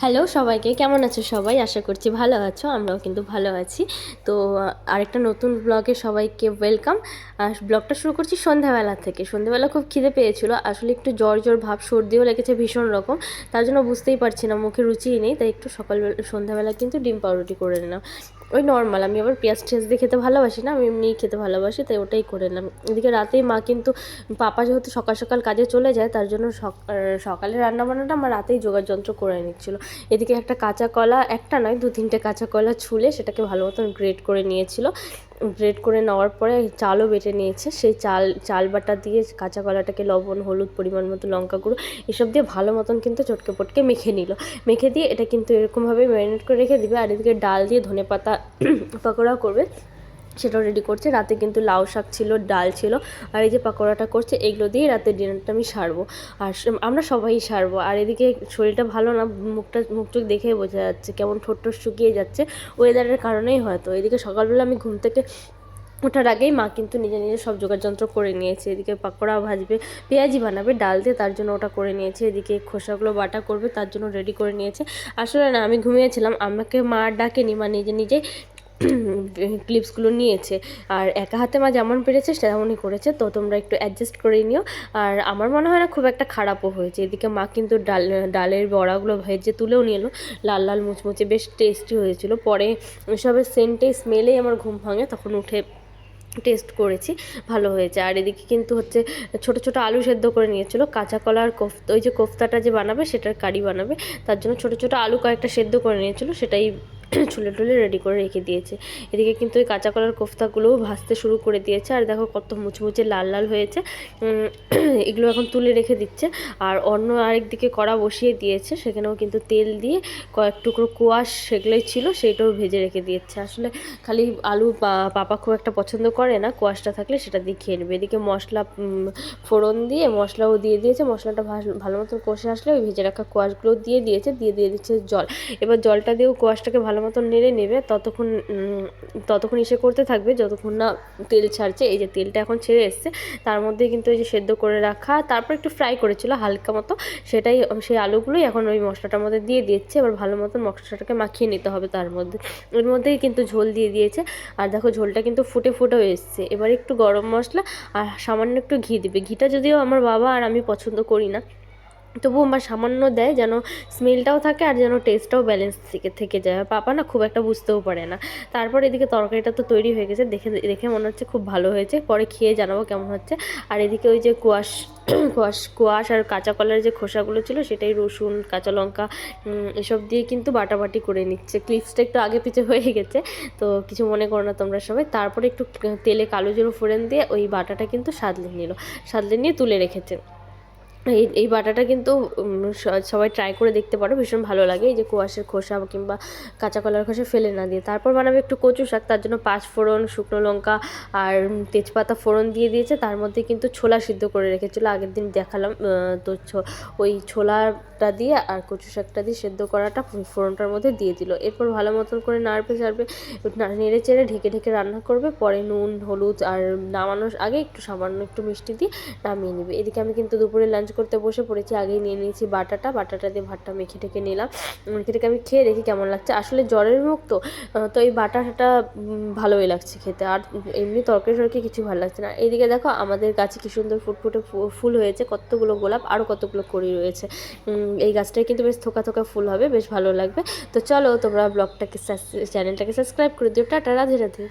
Hello সবাইকে, কেমন আছো সবাই? আশা করছি ভালো আছো, আমরাও কিন্তু ভালো আছি। তো আরেকটা নতুন ব্লগে সবাইকে ওয়েলকাম। আর ব্লগটা শুরু করছি সন্ধ্যাবেলা থেকে। সন্ধ্যাবেলা খুব খিদে পেয়েছিল, আসলে একটু জ্বর জ্বর ভাব, সর্দিও লেগেছে ভীষণ রকম। তার জন্য বুঝতেই পারছি না, মুখে রুচিই নেই, তাই একটু সন্ধ্যাবেলা কিন্তু ডিম পাউরুটি করে নিলাম। ওই নর্মাল, আমি আবার পেঁয়াজ টেস্ট দিয়ে খেতে ভালোবাসি না, আমি এমনিই খেতে ভালোবাসি, তাই ওটাই করে নিলাম। এদিকে রাতেই মা কিন্তু, পাপা যেহেতু সকাল সকাল কাজে চলে যায়, তার জন্য সকালে রান্নাবান্নাটা আমার রাতেই জোগাড় যন্ত্র করে নিচ্ছিল। এদিকে একটা কাঁচা কলা, একটা নয় 2-3টে কাঁচা কলা ছুলে সেটাকে ভালো মতন গ্রেট করে নিয়েছিল। গ্রেট করে নেওয়ার পরে চালও বেটে নিয়েছে। সেই চাল বাটা দিয়ে কাঁচা কলাটাকে লবণ, হলুদ, পরিমাণ মতো লঙ্কা গুঁড়ো এসব দিয়ে ভালো মতন কিন্তু চটকে পটকে মেখে নিল। মেখে দিয়ে এটা কিন্তু এরকমভাবে ম্যারিনেট করে রেখে দিবে। আর এদিকে ডাল দিয়ে ধনেপাতা পকোড়া করবে, সেটাও রেডি করছে। রাতে কিন্তু লাউ শাক ছিল, ডাল ছিল, আর এই যে পাকোড়াটা করছে, এগুলো দিয়ে রাতের ডিনারটা আমি সারবো। আর আমরা সবাই সারবো। আর এদিকে শরীরটা ভালো না, মুখ চোখ দেখেই বোঝা যাচ্ছে কেমন ঠোঁট শুকিয়ে যাচ্ছে, ওয়েদারের কারণেই হয়তো। এদিকে সকালবেলা আমি ঘুম থেকে ওঠার আগেই মা কিন্তু নিজে নিজে সব যোগাড়যন্ত্র করে নিয়েছে। এদিকে পাকোড়া ভাজবে, পেঁয়াজি বানাবে ডাল দিয়ে, তার জন্য ওটা করে নিয়েছে। এদিকে খোসাগুলো বাটা করবে, তার জন্য রেডি করে নিয়েছে। আসলে না, আমি ঘুমিয়েছিলাম, আমাকে মা ডাকেনি, মা নিজে নিজেই ক্লিপসগুলো নিয়েছে। আর একা হাতে মা যেমন পেরেছে তেমনই করেছে, তো তোমরা একটু অ্যাডজাস্ট করে নিও। আর আমার মনে হয় না খুব একটা খারাপও হয়েছে। এদিকে মা কিন্তু ডালের বড়াগুলো ভেজে তুলেও নিয়ে এলো, লাল লাল মুচমুচে, বেশ টেস্টি হয়েছিল। পরে ওইসবের স্মেলেই আমার ঘুম ভাঙে, তখন উঠে টেস্ট করেছি, ভালো হয়েছে। আর এদিকে কিন্তু হচ্ছে ছোট ছোট আলু সেদ্ধ করে নিয়েছিল, কাঁচা কলার কোফতা, ওই যে কোফতাটা যে বানাবে সেটার কারি বানাবে, তার জন্য ছোট ছোট আলু কয়েকটা সেদ্ধ করে নিয়েছিল, সেটাই ছুলে টুলে রেডি করে রেখে দিয়েছে। এদিকে কিন্তু ওই কাঁচা কলার কোফতাগুলোও ভাজতে শুরু করে দিয়েছে। আর দেখো কত মুচমুচে লাল লাল হয়েছে। এগুলো এখন তুলে রেখে দিচ্ছে। আর অন্য আরেকদিকে কড়া বসিয়ে দিয়েছে, সেখানেও কিন্তু তেল দিয়ে কয়েক টুকরো কোয়াশ সেগুলোই ছিল, সেইটাও ভেজে রেখে দিয়েছে। আসলে খালি আলু পাপা খুব একটা পছন্দ করে না, কোয়াশটা থাকলে সেটা দিয়ে খেয়ে নেবে। এদিকে মশলা ফোড়ন দিয়ে মশলাও দিয়ে দিয়েছে, মশলাটা ভালো মতন কষে আসলে ওই ভেজে রাখা কোয়াশগুলো দিয়ে দিয়ে দিচ্ছে জল। এবার জলটা দিয়েও কোয়াশটাকে ভালো মতন নেড়ে নেবে, ততক্ষণ এসে করতে থাকবে যতক্ষণ না তেল ছাড়ছে। এই যে তেলটা এখন ছেড়ে এসছে, তার মধ্যে কিন্তু ওই যে সেদ্ধ করে রাখা, তারপর একটু ফ্রাই করেছিল হালকা মতো, সেই আলুগুলোই এখন ওই মশলাটার মধ্যে দিয়ে দিচ্ছে। এবার ভালো মতন মশলাটাকে মাখিয়ে নিতে হবে তার মধ্যে। এর মধ্যেই কিন্তু ঝোল দিয়ে দিয়েছে। আর দেখো ঝোলটা কিন্তু ফুটে ফুটেও এসছে। এবার একটু গরম মশলা আর সামান্য একটু ঘি দিবে। ঘিটা যদিও আমার বাবা আর আমি পছন্দ করি না, তবুও আমার সামান্য দেয়, যেন স্মেলটাও থাকে আর যেন টেস্টটাও ব্যালেন্স থেকে যায়। আর পাপা না খুব একটা বুঝতেও পারে না। তারপর এদিকে তরকারিটা তো তৈরি হয়ে গেছে, দেখে দেখে মনে হচ্ছে খুব ভালো হয়েছে, পরে খেয়ে জানাবো কেমন হচ্ছে। আর এদিকে ওই যে কোয়াশ আর কাঁচা কলার যে খোসাগুলো ছিল, সেটাই রসুন, কাঁচা লঙ্কা এসব দিয়ে কিন্তু বাটাবাটি করে নিচ্ছে। ক্লিপসটা একটু আগে পিছে হয়ে গেছে, তো কিছু মনে করো না তোমরা সবাই। তারপরে একটু তেলে কালো জিরে ফোড়ন দিয়ে ওই বাটাটা কিন্তু সাদলে নিয়ে তুলে রেখেছে। এই বাটাটা কিন্তু সবাই ট্রাই করে দেখতে পারো, ভীষণ ভালো লাগে। এই যে কোয়াশের খোসা কিংবা কাঁচা কলার খোসা ফেলে না দিয়ে। তারপর বানাবে একটু কচু শাক, তার জন্য 5 ফোড়ন, শুকনো লঙ্কা আর তেজপাতা ফোড়ন দিয়ে দিয়েছে। তার মধ্যে কিন্তু ছোলা সিদ্ধ করে রেখেছিলো, আগের দিন দেখালাম। তো ওই ছোলাটা দিয়ে আর কচু শাকটা দিয়ে সেদ্ধ করাটা ফোড়নটার মধ্যে দিয়ে দিল। এরপর ভালো মতন করে নাড়বে নেড়ে চেড়ে ঢেকে ঢেকে রান্না করবে। পরে নুন, হলুদ আর নামানোর আগে সামান্য একটু মিষ্টি দিয়ে নামিয়ে নেবে। এদিকে আমি কিন্তু দুপুরে লাঞ্চ করতে বসে পড়েছি। আগেই নিয়ে নিয়েছি বাটাটা দিয়ে ভাতটা মেখে টেকে নিলাম। মেখে টেকে আমি খেয়ে দেখি কেমন লাগছে। আসলে জ্বরের মুখ তো এই বাটাটা ভালোই লাগছে খেতে। আর এমনি তরকারি কিছু ভালো লাগছে না। এইদিকে দেখো আমাদের গাছে কি সুন্দর ফুটফুটে ফুল হয়েছে, কতগুলো গোলাপ, আরও কতগুলো কড়ি রয়েছে। এই গাছটায় কিন্তু বেশ থোকা থোকা ফুল হবে, বেশ ভালো লাগবে। তো চলো তোমরা চ্যানেলটাকে সাবস্ক্রাইব করে দিও। টাটা, রাধে রাধে।